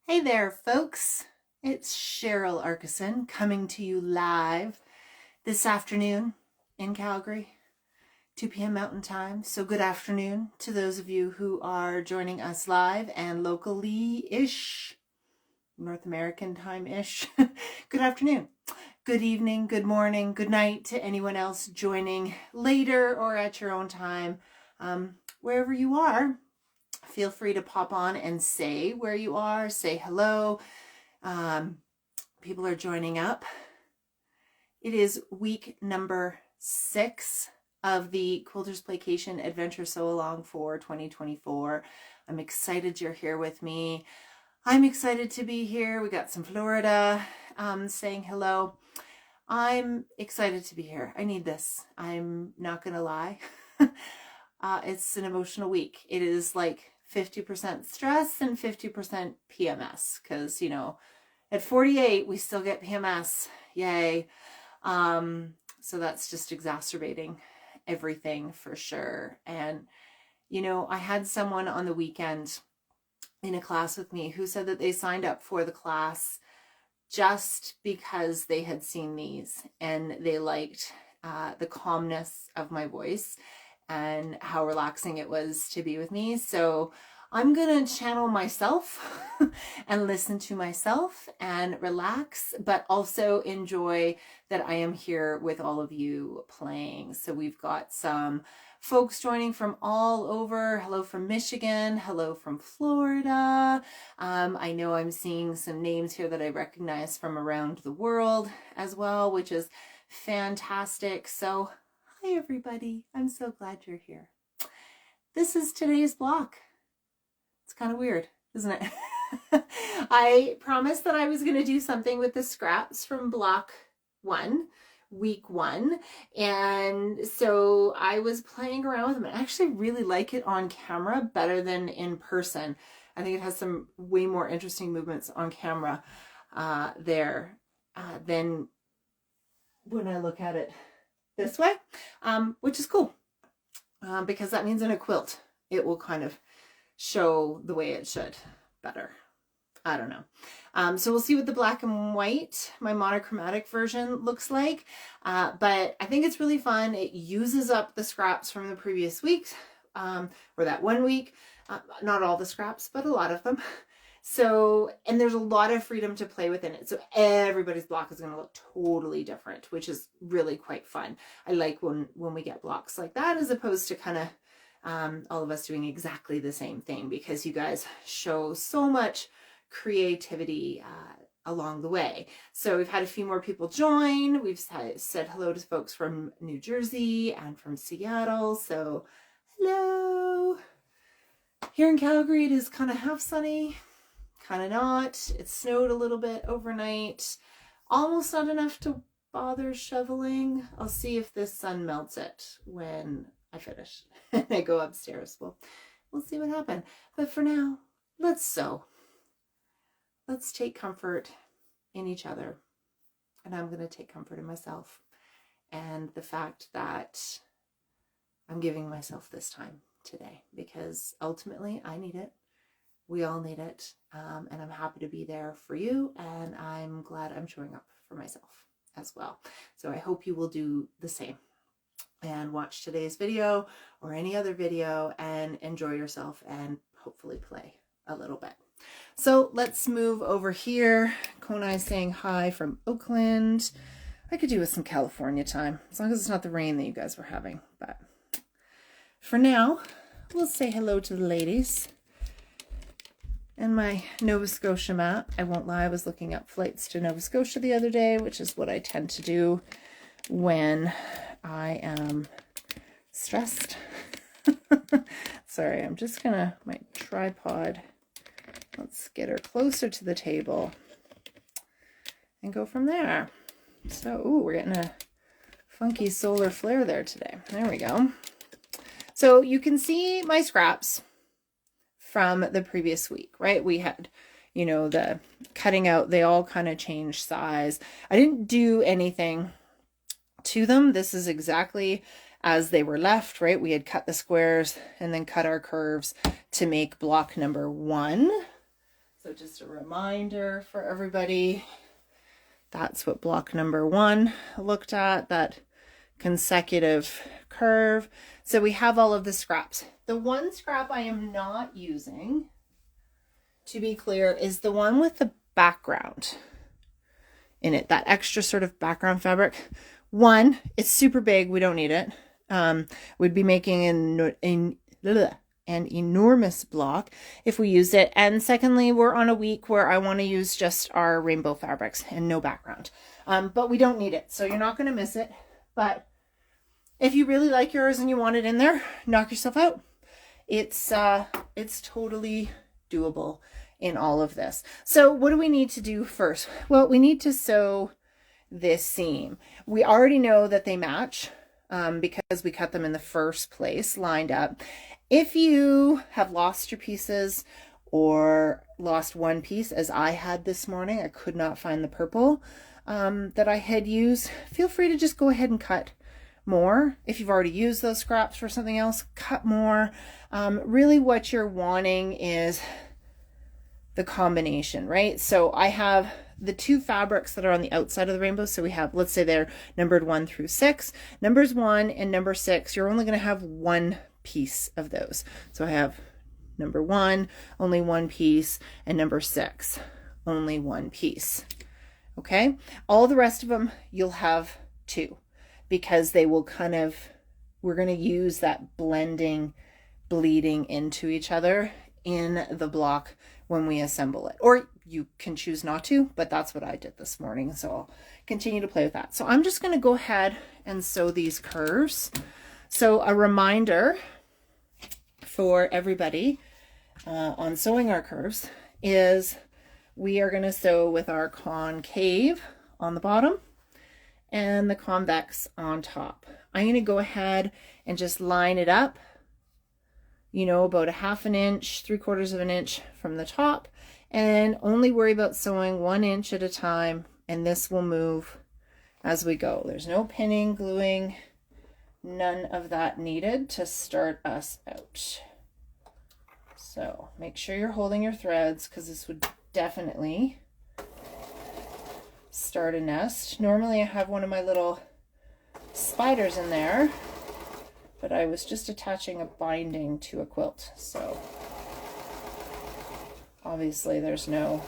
Hey there, folks. It's Cheryl Arkeson coming to you live this afternoon in Calgary, 2 p.m. Mountain Time. So good afternoon to those of you who are joining us live and locally-ish, North American time-ish. Good afternoon, good evening, good morning, good night to anyone else joining later or at your own time. Wherever you are, feel free to pop on and say where you are, say hello. People are joining up. It is week number 6 of the Quilters Playcation Adventure Sewalong for 2024. I'm excited you're here with me. I'm excited to be here. We got some Florida saying hello. I'm excited to be here. I need this. I'm not gonna lie. It's an emotional week. It is like 50% stress and 50% PMS because, at 48, we still get PMS. Yay. So that's just exacerbating everything for sure. And, I had someone on the weekend in a class with me who said that they signed up for the class just because they had seen these and they liked the calmness of my voice and how relaxing it was to be with me. So I'm gonna channel myself and listen to myself and relax, but also enjoy that I am here with all of you playing. So we've got some folks joining from all over. Hello from Michigan. Hello from Florida. I know I'm seeing some names here that I recognize from around the world as well, which is fantastic. So hi, everybody. I'm so glad you're here. This is today's block. It's kind of weird, isn't it? I promised that I was going to do something with the scraps from block 1, week 1. And so I was playing around with them. I actually really like it on camera better than in person. I think it has some way more interesting movements on camera there than when I look at it this way, which is cool because that means in a quilt it will kind of show the way it should better. I don't know. So we'll see what the black and white, my monochromatic version, looks like. But I think it's really fun. It uses up the scraps from the previous week, or that one week. Not all the scraps, but a lot of them. So, and there's a lot of freedom to play within it. So everybody's block is going to look totally different, which is really quite fun. I like when we get blocks like that, as opposed to kind of all of us doing exactly the same thing, because you guys show so much creativity along the way. So we've had a few more people join. We've said hello to folks from New Jersey and from Seattle. So hello. Here in Calgary, it is kind of half sunny, kind of not. It snowed a little bit overnight. Almost not enough to bother shoveling. I'll see if this sun melts it when I finish and I go upstairs. We'll see what happens. But for now, let's sew. Let's take comfort in each other. And I'm going to take comfort in myself and the fact that I'm giving myself this time today, because ultimately I need it. We all need it. And I'm happy to be there for you. And I'm glad I'm showing up for myself as well. So I hope you will do the same and watch today's video or any other video and enjoy yourself and hopefully play a little bit. So let's move over here. Konai saying hi from Oakland. I could do with some California time, as long as it's not the rain that you guys were having. But for now, we'll say hello to the ladies. And my Nova Scotia map. I won't lie, I was looking up flights to Nova Scotia the other day, which is what I tend to do when I am stressed. Sorry, I'm just gonna, my tripod, let's get her closer to the table and go from there. So, ooh, we're getting a funky solar flare there today. There we go. So you can see my scraps from the previous week, right? We had, the cutting out, they all kind of changed size. I didn't do anything to them. This is exactly as they were left, right? We had cut the squares and then cut our curves to make block number 1. So just a reminder for everybody, that's what block number 1 looked at, that consecutive curve. So we have all of the scraps. The one scrap I am not using, to be clear, is the one with the background in it, that extra sort of background fabric. One, it's super big, we don't need it. We'd be making an enormous block if we used it. And secondly, we're on a week where I want to use just our rainbow fabrics and no background. But we don't need it, so you're not going to miss it. But if you really like yours and you want it in there, knock yourself out. It's totally doable in all of this. So what do we need to do first? Well, we need to sew this seam. We already know that they match because we cut them in the first place, lined up. If you have lost your pieces or lost one piece, as I had this morning, I could not find the purple that I had used, feel free to just go ahead and cut more. If you've already used those scraps for something else, cut more. Really what you're wanting is the combination, right? So I have the 2 fabrics that are on the outside of the rainbow. So we have, let's say they're numbered 1 through 6. Numbers 1 and number 6, you're only going to have one piece of those. So I have number 1, only one piece, and number 6, only one piece. Okay. All the rest of them, you'll have 2, because they will kind of, we're going to use that blending, bleeding into each other in the block when we assemble it. Or you can choose not to, but that's what I did this morning. So I'll continue to play with that. So I'm just going to go ahead and sew these curves. So a reminder for everybody on sewing our curves is we are going to sew with our concave on the bottom and the convex on top. I'm going to go ahead and just line it up, you know, about a 1/2 inch, 3/4 of an inch from the top, and only worry about sewing 1 inch at a time, and this will move as we go. There's no pinning, gluing, none of that needed to start us out. So make sure you're holding your threads, because this would definitely start a nest. Normally I have one of my little spiders in there, but I was just attaching a binding to a quilt, so obviously there's no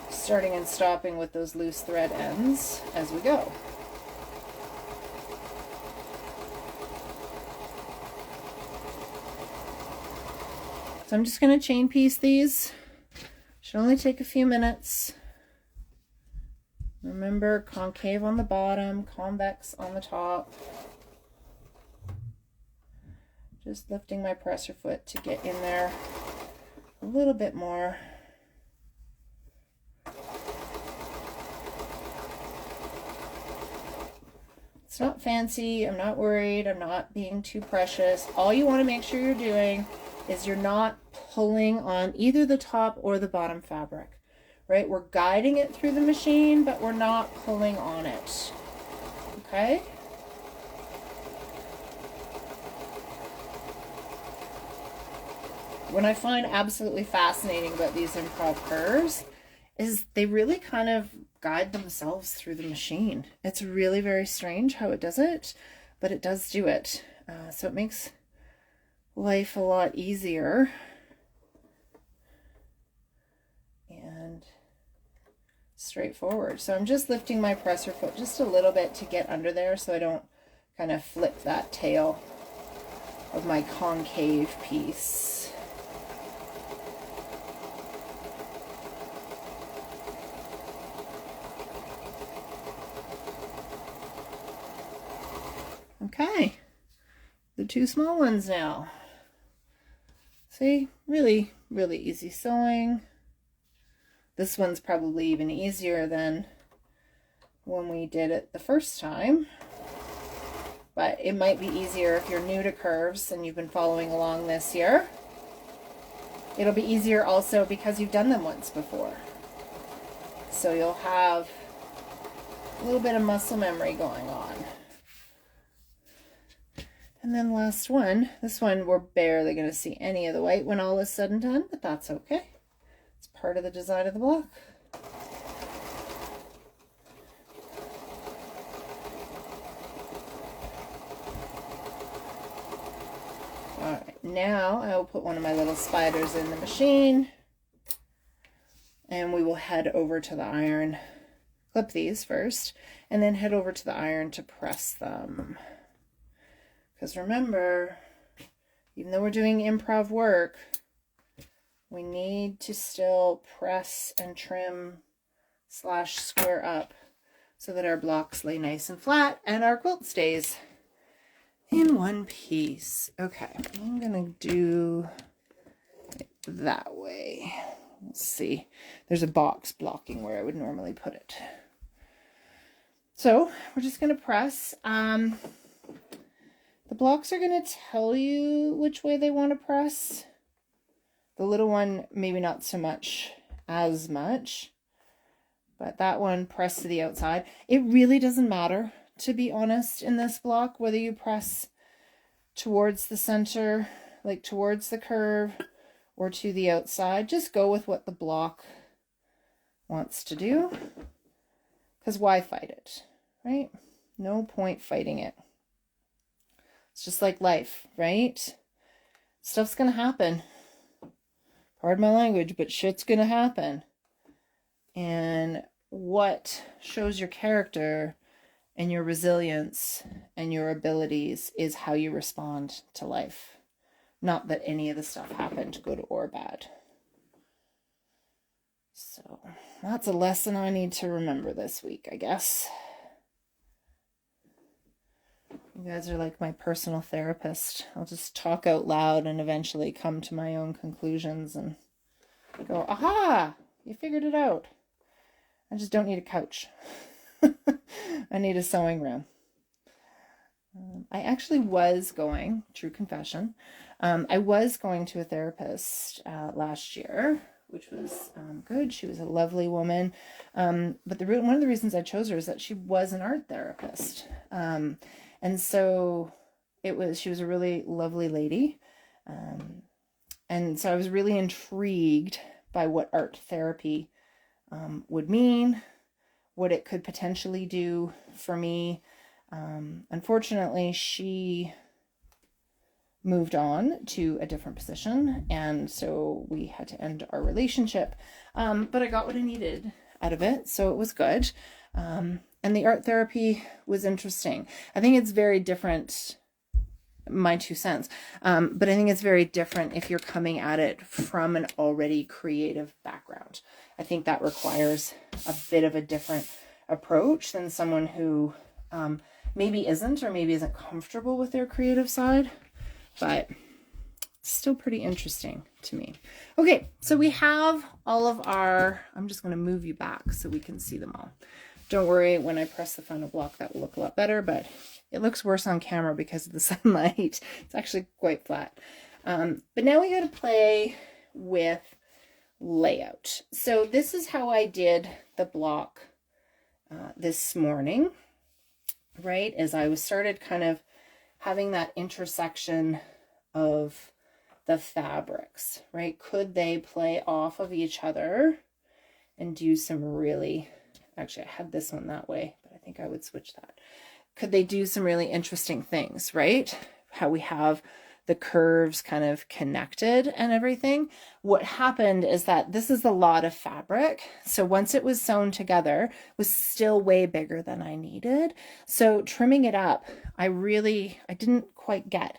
starting and stopping with those loose thread ends as we go. So I'm just going to chain piece these. Should only take a few minutes. Remember, concave on the bottom, convex on the top. Just lifting my presser foot to get in there a little bit more. It's not fancy. I'm not worried. I'm not being too precious. All you want to make sure you're doing is you're not pulling on either the top or the bottom fabric, right? We're guiding it through the machine, but we're not pulling on it. Okay? What I find absolutely fascinating about these improv curves is they really kind of guide themselves through the machine. It's really very strange how it does it, but it does do it. So it makes life a lot easier and straightforward. So I'm just lifting my presser foot just a little bit to get under there so I don't kind of flip that tail of my concave piece. Okay, the 2 small ones now. See, really, really easy sewing. This one's probably even easier than when we did it the first time, but it might be easier if you're new to curves and you've been following along this year. It'll be easier also because you've done them once before. So you'll have a little bit of muscle memory going on. And then last one, this one we're barely going to see any of the white when all is said and done, but that's okay. It's part of the design of the block. All right, now I will put one of my little spiders in the machine, and we will head over to the iron. Clip these first, and then head over to the iron to press them. Because remember, even though we're doing improv work, we need to still press and trim / square up so that our blocks lay nice and flat and our quilt stays in one piece. Okay, I'm gonna do it that way. Let's see. There's a box blocking where I would normally put it. So we're just gonna press. The blocks are gonna tell you which way they want to press. The little one, maybe not so much, as much, but that one, press to the outside. It really doesn't matter, to be honest, in this block, whether you press towards the center, like towards the curve, or to the outside. Just go with what the block wants to do, because why fight it, right? No point fighting it. It's just like life, right? Stuff's gonna happen. Pardon my language, but shit's gonna happen. And what shows your character and your resilience and your abilities is how you respond to life. Not that any of the stuff happened, good or bad. So that's a lesson I need to remember this week, I guess. You guys are like my personal therapist. I'll just talk out loud and eventually come to my own conclusions and go, aha, you figured it out. I just don't need a couch. I need a sewing room. I actually was going, true confession, I was going to a therapist last year, which was good. She was a lovely woman. But one of the reasons I chose her is that she was an art therapist. And so she was a really lovely lady. And so I was really intrigued by what art therapy would mean, what it could potentially do for me. Unfortunately, she moved on to a different position, and so we had to end our relationship. But I got what I needed out of it, so it was good. And the art therapy was interesting. I think it's very different, my 2 cents, but I think it's very different if you're coming at it from an already creative background. I think that requires a bit of a different approach than someone who maybe isn't, or maybe isn't comfortable with their creative side, but it's still pretty interesting to me. Okay, so we have all of our, I'm just going to move you back so we can see them all. Don't worry, when I press the final block, that will look a lot better, but it looks worse on camera because of the sunlight. It's actually quite flat. But now we got to play with layout. So this is how I did the block this morning, right? As I started kind of having that intersection of the fabrics, right? Could they play off of each other and do some really, actually I had this one that way, but I think I would switch that. Could they do some really interesting things, right? How we have the curves kind of connected and everything. What happened is that this is a lot of fabric. So once it was sewn together, it was still way bigger than I needed. So trimming it up, I didn't quite get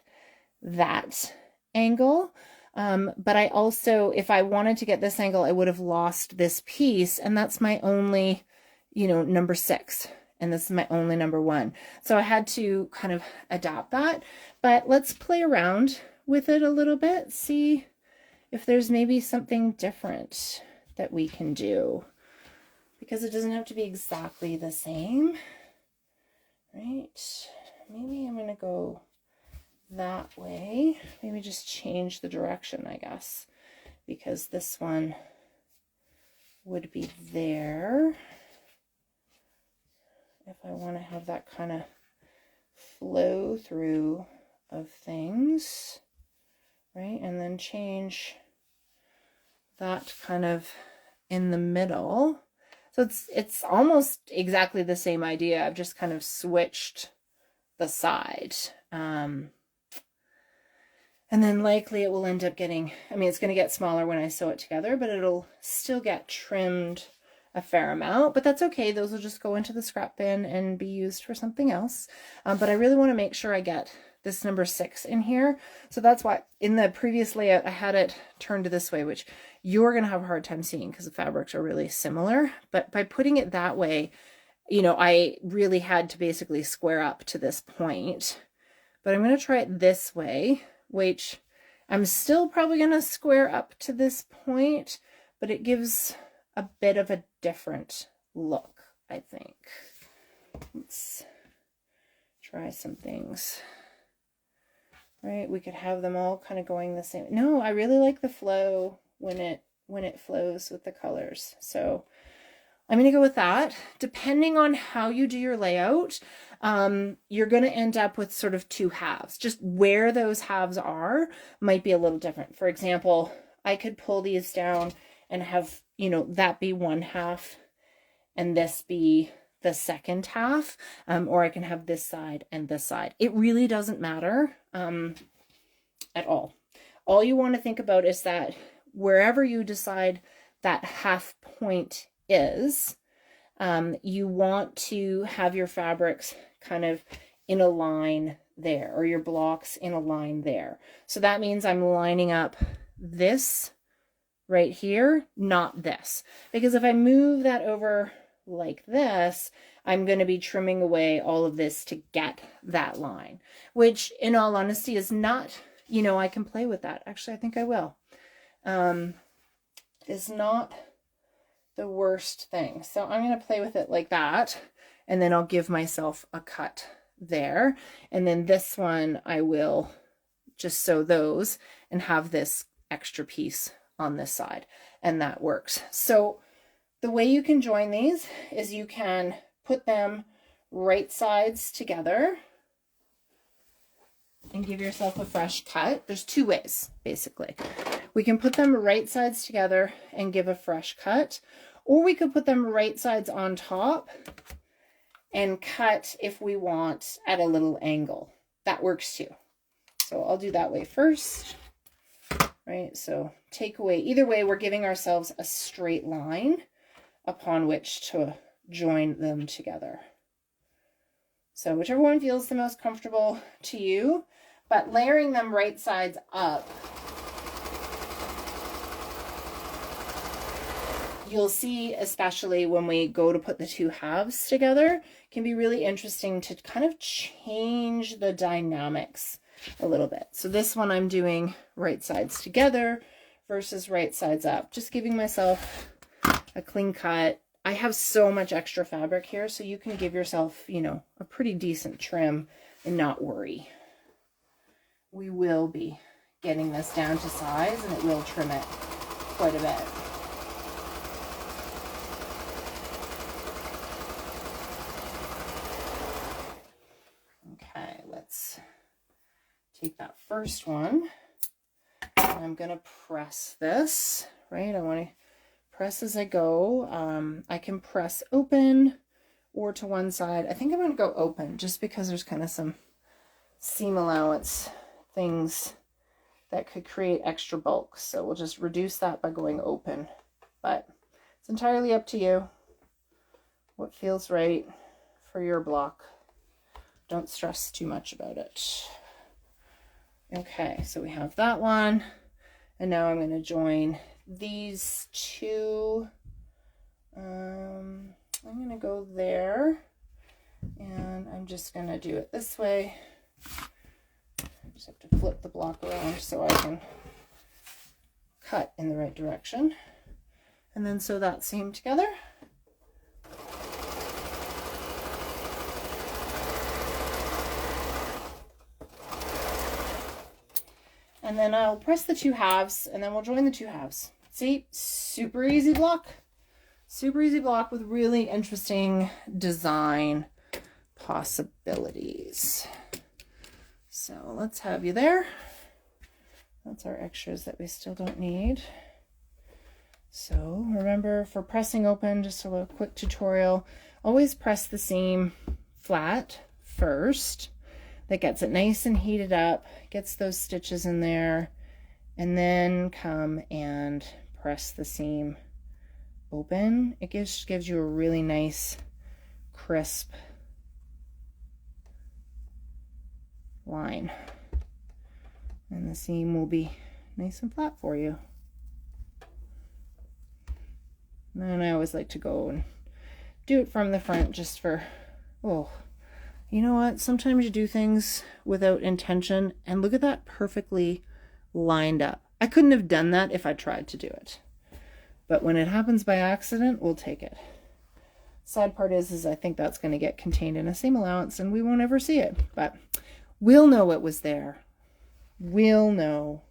that angle. But I also, if I wanted to get this angle, I would have lost this piece, and that's my only, number 6. And this is my only number 1. So I had to kind of adapt that. But let's play around with it a little bit. See if there's maybe something different that we can do. Because it doesn't have to be exactly the same. Right? Maybe I'm going to go that way. Maybe just change the direction, I guess. Because this one would be there. If I want to have that kind of flow through of things, right? And then change that kind of in the middle. So it's almost exactly the same idea. I've just kind of switched the side. And then likely it will end up getting, I mean, it's going to get smaller when I sew it together, but it'll still get trimmed a fair amount, but that's okay. Those will just go into the scrap bin and be used for something else. But I really want to make sure I get this number 6 in here. So that's why in the previous layout, I had it turned this way, which you're going to have a hard time seeing because the fabrics are really similar. But by putting it that way, you know, I really had to basically square up to this point. But I'm going to try it this way, which I'm still probably going to square up to this point, but it gives a bit of a different look, I think. Let's try some things. Right, we could have them all kind of going the same. No, I really like the flow when it flows with the colors. So I'm going to go with that. Depending on how you do your layout, you're going to end up with sort of 2 halves. Just where those halves are might be a little different. For example, I could pull these down and have, you know, that be 1 half and this be the second half, or I can have this side and this side. It really doesn't matter at all. All you want to think about is that wherever you decide that half point is, you want to have your fabrics kind of in a line there, or your blocks in a line there. So that means I'm lining up this right here, not this. Because if I move that over like this, I'm going to be trimming away all of this to get that line, which in all honesty is not, you know, I can play with that. Actually, I think I will. Is not the worst thing. So I'm going to play with it like that, and then I'll give myself a cut there. And then this one, I will just sew those and have this extra piece on this side, and that works. So the way you can join these is you can put them right sides together and give yourself a fresh cut. There's 2 ways, basically. We can put them right sides together and give a fresh cut, or we could put them right sides on top and cut if we want at a little angle. That works too. So I'll do that way first, right? So take away, either way, we're giving ourselves a straight line upon which to join them together. So whichever one feels the most comfortable to you, but layering them right sides up, you'll see, especially when we go to put the 2 halves together, can be really interesting to kind of change the dynamics a little bit. So this one I'm doing right sides together versus right sides up, just giving myself a clean cut. I have so much extra fabric here, so you can give yourself, you know, a pretty decent trim and not worry. We will be getting this down to size, and it will trim it quite a bit. Okay, let's take that first one. I'm going to press this, right? I want to press as I go. I can press open or to one side. I think I'm going to go open just because there's kind of some seam allowance things that could create extra bulk. So we'll just reduce that by going open. But it's entirely up to you what feels right for your block. Don't stress too much about it. Okay, so we have that one. And now I'm going to join these 2. I'm going to go there, and I'm just going to do it this way. Just have to flip the block around so I can cut in the right direction, and then sew that seam together. And then I'll press the 2 halves, and then we'll join the 2 halves. See, super easy block. Super easy block with really interesting design possibilities. So let's have you there. That's our extras that we still don't need. So remember, for pressing open, just a little quick tutorial, always press the seam flat first. That gets it nice and heated up, gets those stitches in there, and then come and press the seam open. It gives you a really nice, crisp line. And the seam will be nice and flat for you. And I always like to go and do it from the front just for, oh, you know what? Sometimes you do things without intention, and look at that, perfectly lined up. I couldn't have done that if I tried to do it. But when it happens by accident, we'll take it. Sad part is I think that's going to get contained in a seam allowance and we won't ever see it. But we'll know it was there. We'll know.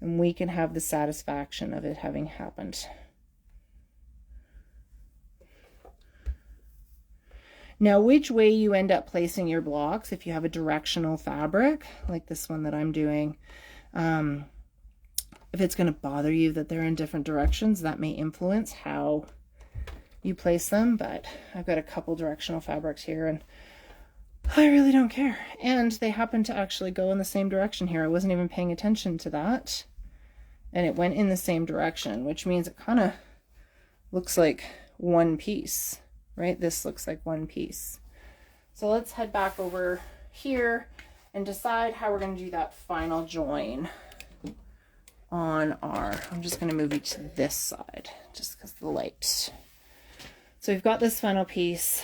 And we can have the satisfaction of it having happened. Now, which way you end up placing your blocks, if you have a directional fabric, like this one that I'm doing, if it's going to bother you that they're in different directions, that may influence how you place them. But I've got a couple directional fabrics here, and I really don't care. And they happen to actually go in the same direction here. I wasn't even paying attention to that. And it went in the same direction, which means it kind of looks like one piece. Right? This looks like one piece. So let's head back over here and decide how we're going to do that final join on our, I'm just going to move you to this side just because of the light. So we've got this final piece,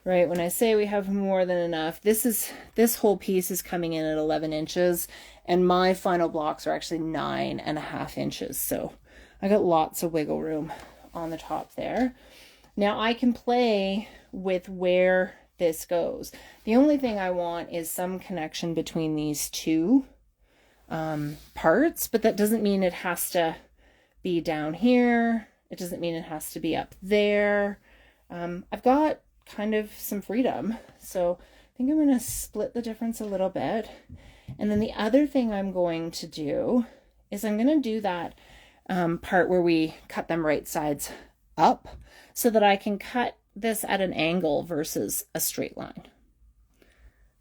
right? When I say we have more than enough, this whole piece is coming in at 11 inches and my final blocks are actually 9.5 inches. So I got lots of wiggle room on the top there. Now I can play with where this goes. The only thing I want is some connection between these two parts, but that doesn't mean it has to be down here. It doesn't mean it has to be up there. I've got kind of some freedom. So I think I'm going to split the difference a little bit. And then the other thing I'm going to do is I'm going to do that part where we cut them right sides up, so that I can cut this at an angle versus a straight line.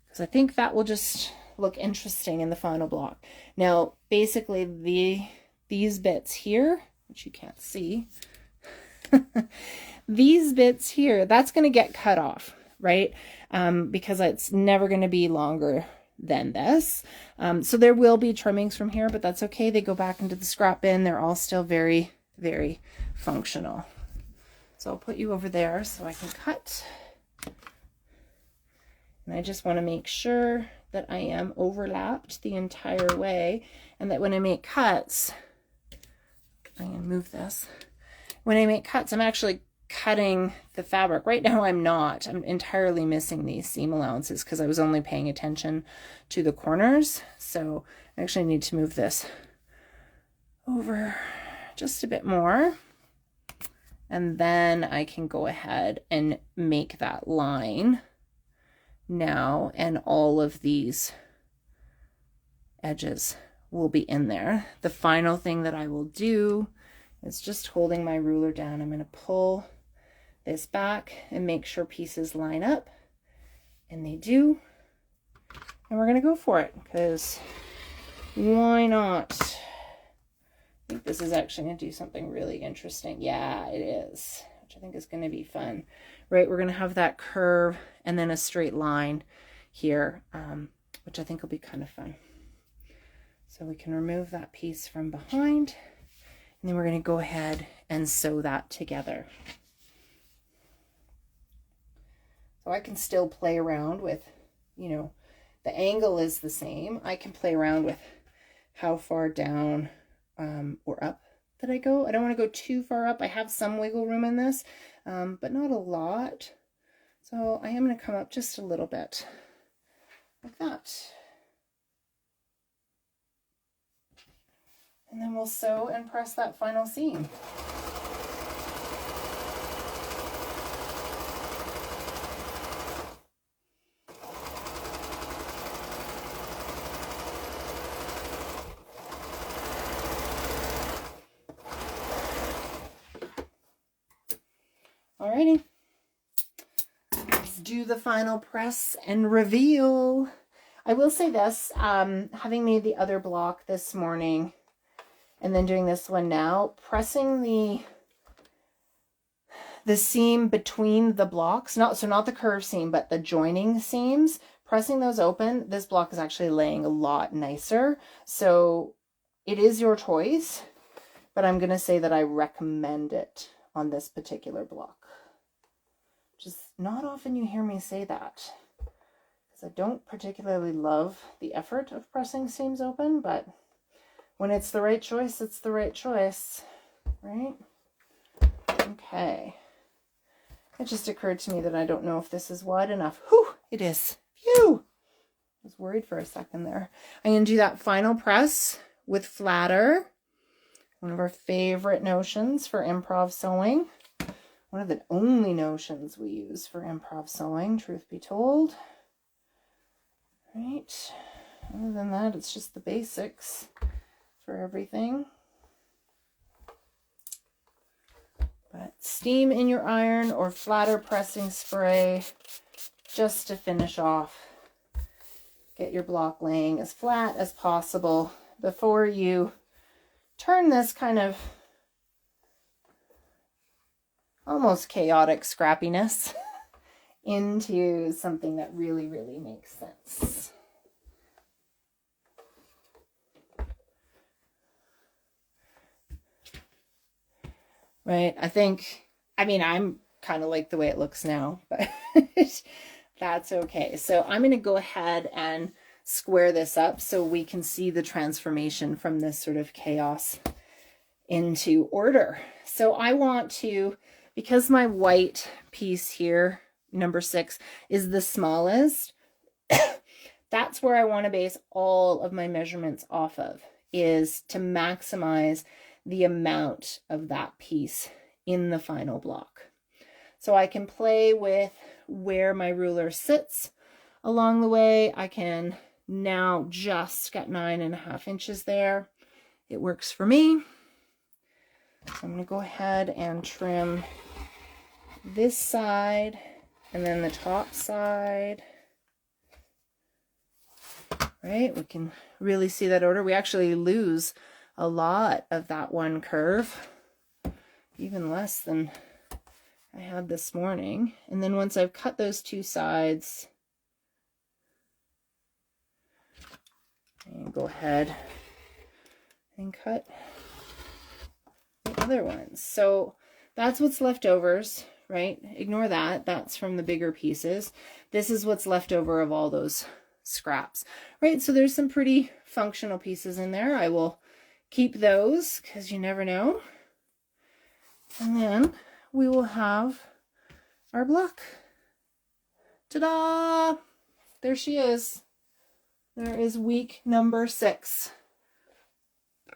Because I think that will just look interesting in the final block. Now, basically these bits here, which you can't see, these bits here, that's going to get cut off, right? Because it's never going to be longer than this. So there will be trimmings from here, but that's okay. They go back into the scrap bin. They're all still very, very functional. So I'll put you over there so I can cut. And I just want to make sure that I am overlapped the entire way, and that when I make cuts, I'm going to move this. When I make cuts, I'm actually cutting the fabric. Right now I'm not. I'm entirely missing these seam allowances because I was only paying attention to the corners. So I actually need to move this over just a bit more. And then I can go ahead and make that line now, and all of these edges will be in there. The final thing that I will do is just holding my ruler down. I'm going to pull this back and make sure pieces line up, and they do. And we're going to go for it, because why not? I think this is actually going to do something really interesting. Yeah, it is, which I think is going to be fun. Right, we're going to have that curve and then a straight line here, which I think will be kind of fun. So we can remove that piece from behind, and then we're going to go ahead and sew that together. So I can still play around with, you know, the angle is the same. I can play around with how far down or up that I go. I don't want to go too far up. I have some wiggle room in this, but not a lot. So I am going to come up just a little bit like that. And then we'll sew and press that final seam. Alrighty. Let's do the final press and reveal. I will say this, having made the other block this morning and then doing this one now, pressing the seam between the blocks, not the curve seam, but the joining seams, pressing those open, this block is actually laying a lot nicer. So it is your choice, but I'm going to say that I recommend it on this particular block. Just not often you hear me say that, because I don't particularly love the effort of pressing seams open, but when it's the right choice, it's the right choice, right? Okay. It just occurred to me that I don't know if this is wide enough. Whew, it is. Phew! I was worried for a second there. I'm going to do that final press with flatter. One of our favorite notions for improv sewing. One of the only notions we use for improv sewing, truth be told. Right. Other than that, it's just the basics for everything. But steam in your iron or flatter pressing spray just to finish off. Get your block laying as flat as possible before you turn this kind of almost chaotic scrappiness into something that really, really makes sense. Right, I'm kind of like the way it looks now, but that's okay. So I'm going to go ahead and square this up so we can see the transformation from this sort of chaos into order. So I want to, because my white piece here, number 6, is the smallest, that's where I want to base all of my measurements off of, is to maximize the amount of that piece in the final block. So I can play with where my ruler sits along the way. I can now just get 9.5 inches there. It works for me. So I'm going to go ahead and trim this side and then the top side. Right, we can really see that order. We actually lose a lot of that one curve, even less than I had this morning. And then once I've cut those two sides, and go ahead and cut the other ones. So that's what's leftovers, right? Ignore that. That's from the bigger pieces. This is what's left over of all those scraps, right? So there's some pretty functional pieces in there. I will keep those because you never know. And then we will have our block. Ta-da! There she is. There is week number 6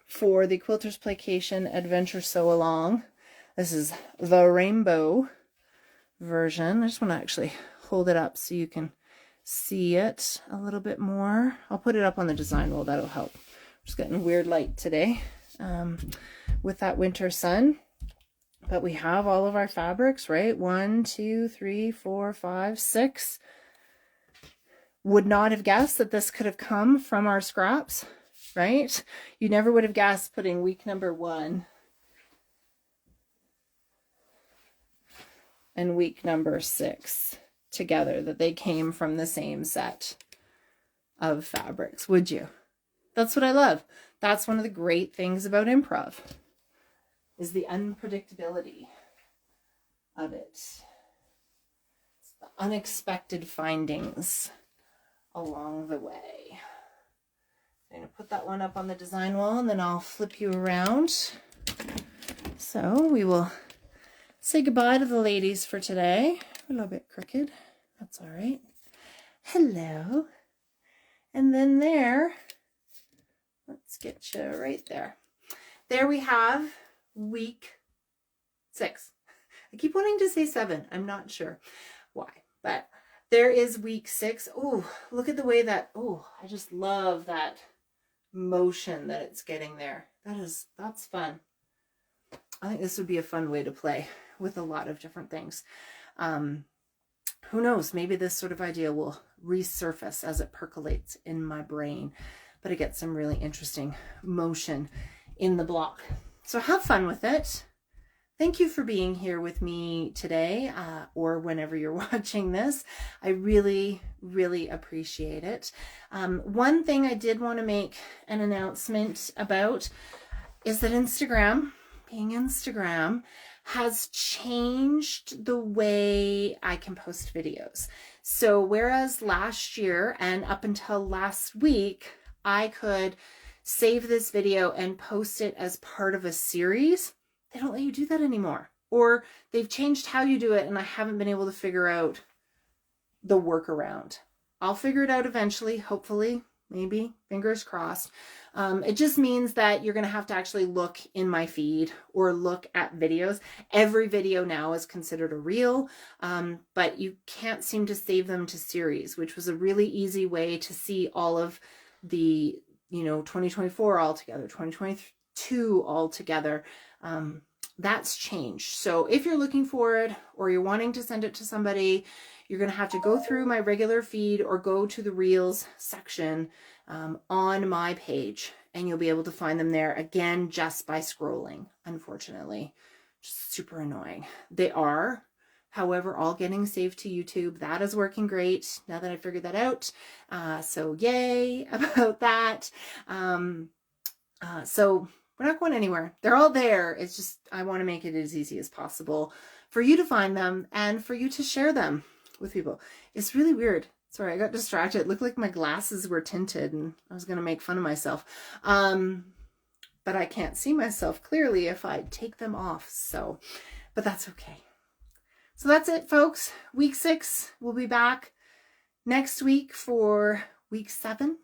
for the Quilters Playcation Adventure Sew Along. This is the rainbow version. I just want to actually hold it up so you can see it a little bit more. I'll put it up on the design wall. That'll help. Just getting weird light today with that winter sun. But we have all of our fabrics, right? 1, 2, 3, 4, 5, 6. Would not have guessed that this could have come from our scraps, right? You never would have guessed putting week number 1 and week number 6 together, that they came from the same set of fabrics, would you? That's what I love. That's one of the great things about improv, is the unpredictability of it. It's the unexpected findings along the way. I'm going to put that one up on the design wall and then I'll flip you around. So we will say goodbye to the ladies for today. A little bit crooked. That's all right. Hello. And then there, let's get you right there. There we have week 6. I keep wanting to say 7. I'm not sure why, but there is week 6. Oh, look at the way that, oh, I just love that motion that it's getting there. That's fun. I think this would be a fun way to play with a lot of different things. Who knows, maybe this sort of idea will resurface as it percolates in my brain, but I get some really interesting motion in the block. So have fun with it. Thank you for being here with me today, or whenever you're watching this. I really, really appreciate it. One thing I did want to make an announcement about is that Instagram, being Instagram, has changed the way I can post videos. So whereas last year and up until last week, I could save this video and post it as part of a series, they don't let you do that anymore. Or they've changed how you do it, and I haven't been able to figure out the workaround. I'll figure it out eventually, hopefully, maybe, fingers crossed. It just means that you're going to have to actually look in my feed or look at videos. Every video now is considered a reel, but you can't seem to save them to series, which was a really easy way to see all of the, 2024 all together, 2022 all together. That's changed. So if you're looking for it or you're wanting to send it to somebody, you're going to have to go through my regular feed or go to the Reels section on my page, and you'll be able to find them there again just by scrolling, unfortunately. Just super annoying. They are, however, all getting saved to YouTube. That is working great now that I figured that out. So yay about that. So we're not going anywhere. They're all there. It's just, I want to make it as easy as possible for you to find them and for you to share them with people. It's really weird. Sorry, I got distracted. It looked like my glasses were tinted and I was going to make fun of myself. But I can't see myself clearly if I take them off. So, but that's okay. So that's it, folks. Week 6, we'll be back next week for week 7.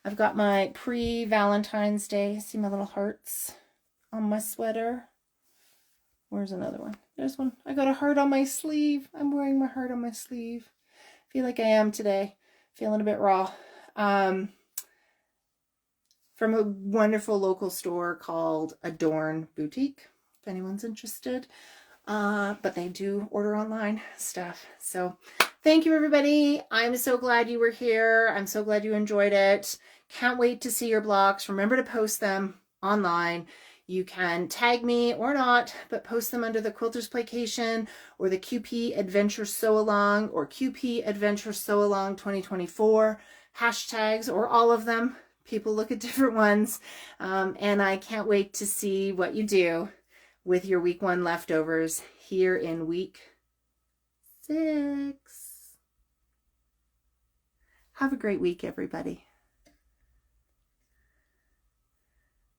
I've got my pre-Valentine's Day. See my little hearts on my sweater? Where's another one? There's one. I got a heart on my sleeve. I'm wearing my heart on my sleeve. Feel like I am today. Feeling a bit raw. From a wonderful local store called Adorn Boutique, if anyone's interested. But they do order online stuff. So thank you, everybody. I'm so glad you were here. I'm so glad you enjoyed it. Can't wait to see your blocks. Remember to post them online. You can tag me or not, but post them under the Quilters Playcation or the QP Adventure Sewalong or QP Adventure Sewalong 2024 hashtags, or all of them. People look at different ones. And I can't wait to see what you do with your week 1 leftovers here in week 6. Have a great week, everybody.